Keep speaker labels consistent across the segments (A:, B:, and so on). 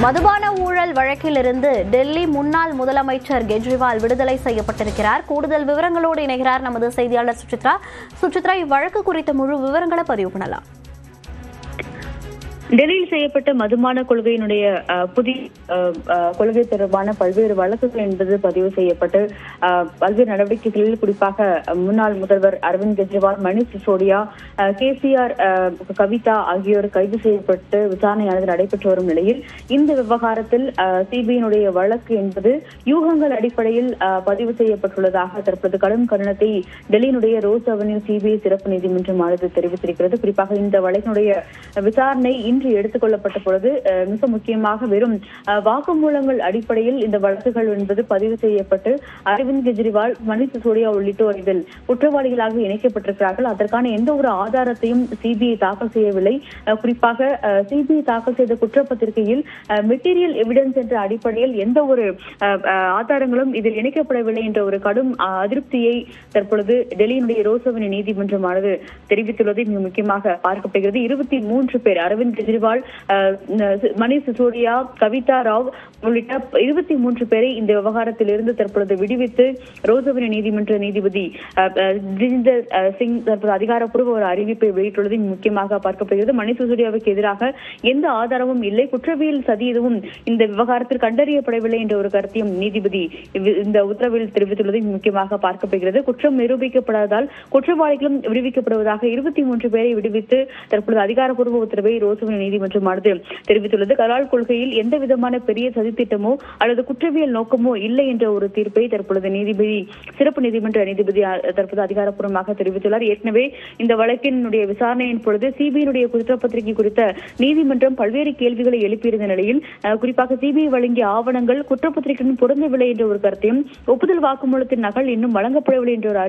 A: மதுபான ஊழல் வழக்கிலிருந்து டெல்லி முன்னாள் முதலமைச்சர் கெஜ்ரிவால் விடுதலை செய்யப்பட்டிருக்கிறார். கூடுதல் விவரங்களோடு இணைகிறார் நமது செய்தியாளர் சுசித்ரா. இவ்வழக்கு குறித்த முழு விவரங்களை பதிவு பண்ணலாம்.
B: டெல்லியில் செய்யப்பட்ட மதுபான கொள்கையினுடைய புதிய கொள்கை தொடர்பான பல்வேறு வழக்குகள் என்பது பதிவு செய்யப்பட்டு பல்வேறு நடவடிக்கைகளில் குறிப்பாக முன்னாள் முதல்வர் அரவிந்த் கெஜ்ரிவால், மணிஷ் சிசோடியா, KCR, கவிதா ஆகியோர் கைது செய்யப்பட்டு விசாரணையானது நடைபெற்று வரும் நிலையில் இந்த விவகாரத்தில் சிபிஐனுடைய வழக்கு என்பது யூகங்கள் அடிப்படையில் பதிவு செய்யப்பட்டுள்ளதாக தற்போது கடும் கண்டனத்தை டெல்லியினுடைய ரோஸ் அவென்யூ சிபிஐ சிறப்பு நீதிமன்றமானது தெரிவித்திருக்கிறது. குறிப்பாக இந்த வழக்கினுடைய விசாரணை இன்று எடுத்துக் கொள்ளப்பட்ட பொழுது மிக முக்கியமாக வெறும் வாக்குமூலங்கள் அடிப்படையில் இந்த வழக்குகள் என்பது பதிவு செய்யப்பட்டு அரவிந்த் கெஜ்ரிவால், மணிஷ் சிசோடியா உள்ளிட்டோர் இதில் குற்றவாளிகளாக இணைக்கப்பட்டிருக்கிறார்கள். அதற்கான எந்த ஒரு ஆதாரத்தையும் சிபிஐ தாக்கல் செய்யவில்லை. குறிப்பாக சிபிஐ தாக்கல் செய்த குற்றப்பத்திரிகையில் மெட்டீரியல் எவிடன்ஸ் என்ற அடிப்படையில் எந்த ஒரு ஆதாரங்களும் இதில் இணைக்கப்படவில்லை என்ற ஒரு கடும் அதிருப்தியை தற்பொழுது டெல்லியினுடைய ரோஸ் அவென்யூ நீதிமன்றமானது தெரிவித்துள்ளது மிக முக்கியமாக பார்க்கப்படுகிறது. 23 பேர் அரவிந்த் கெஜ்ரிவால், மணிஷ் சிசோடியா, கவிதா ராவ் உள்ளிட்ட 23 பேரை இந்த விவகாரத்தில் இருந்து தற்பொழுது விடுவித்து ரோஸ் அவென்யூ நீதிமன்ற நீதிபதி ஜிதேந்தர் சிங் தற்போது அதிகாரப்பூர்வ ஒரு அறிவிப்பை வெளியிட்டுள்ளது முக்கியமாக பார்க்கப்படுகிறது. மணிஷ் சிசோடியாவுக்கு எதிராக எந்த ஆதாரமும் இல்லை, குற்றவியல் சதி எதுவும் இந்த விவகாரத்தில் கண்டறியப்படவில்லை என்ற ஒரு கருத்தையும் நீதிபதி இந்த உத்தரவில் தெரிவித்துள்ளது முக்கியமாக பார்க்கப்படுகிறது. குற்றம் நிரூபிக்கப்படாததால் குற்றவாளிகளும் விடுவிக்கப்படுவதாக 23 பேரை விடுவித்து தற்பொழுது அதிகாரப்பூர்வ உத்தரவை ரோஸ் அவென்யூ நீதிமன்றமானது தெரிவித்துள்ளது. கலால் கொள்கையில் எந்த விதமான பெரிய சதித்திட்டமோ அல்லது குற்றவியல் நோக்கமோ இல்லை என்ற ஒரு தீர்ப்பை தற்பொழுது நீதிபதி சிறப்பு நீதிமன்ற நீதிபதி தற்போது அதிகாரப்பூர்வமாக தெரிவித்துள்ளார். ஏற்கனவே இந்த வழக்கினுடைய விசாரணையின் பொழுது சிபிஐனுடைய குற்றப்பத்திரிகை குறித்த நீதிமன்றம் பல்வேறு கேள்விகளை எழுப்பியிருந்த நிலையில் குறிப்பாக சிபிஐ வழங்கிய ஆவணங்கள் குற்றப்பத்திரிகையுடன் பொருந்தவில்லை என்ற ஒரு கருத்தையும், ஒப்புதல் வாக்குமூலத்தின் நகல் இன்னும் வழங்கப்படவில்லை என்ற ஒரு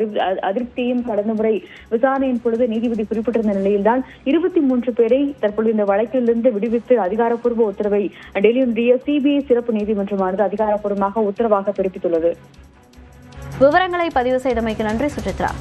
B: அதிருப்தியையும் கடந்த முறை விசாரணையின் பொழுது நீதிபதி குறிப்பிட்டிருந்த நிலையில்தான் 23 பேரை தற்பொழுது இந்த வழக்கிலிருந்து விடுவித்து அதிகாரப்பூர்வ உத்தரவை டெல்லியினுடைய சிபிஐ சிறப்பு நீதிமன்றமானது அதிகாரப்பூர்வமாக உத்தரவாக பிறப்பித்துள்ளது.
A: விவரங்களை பதிவு செய்தமைக்கு நன்றி சுசித்ரா.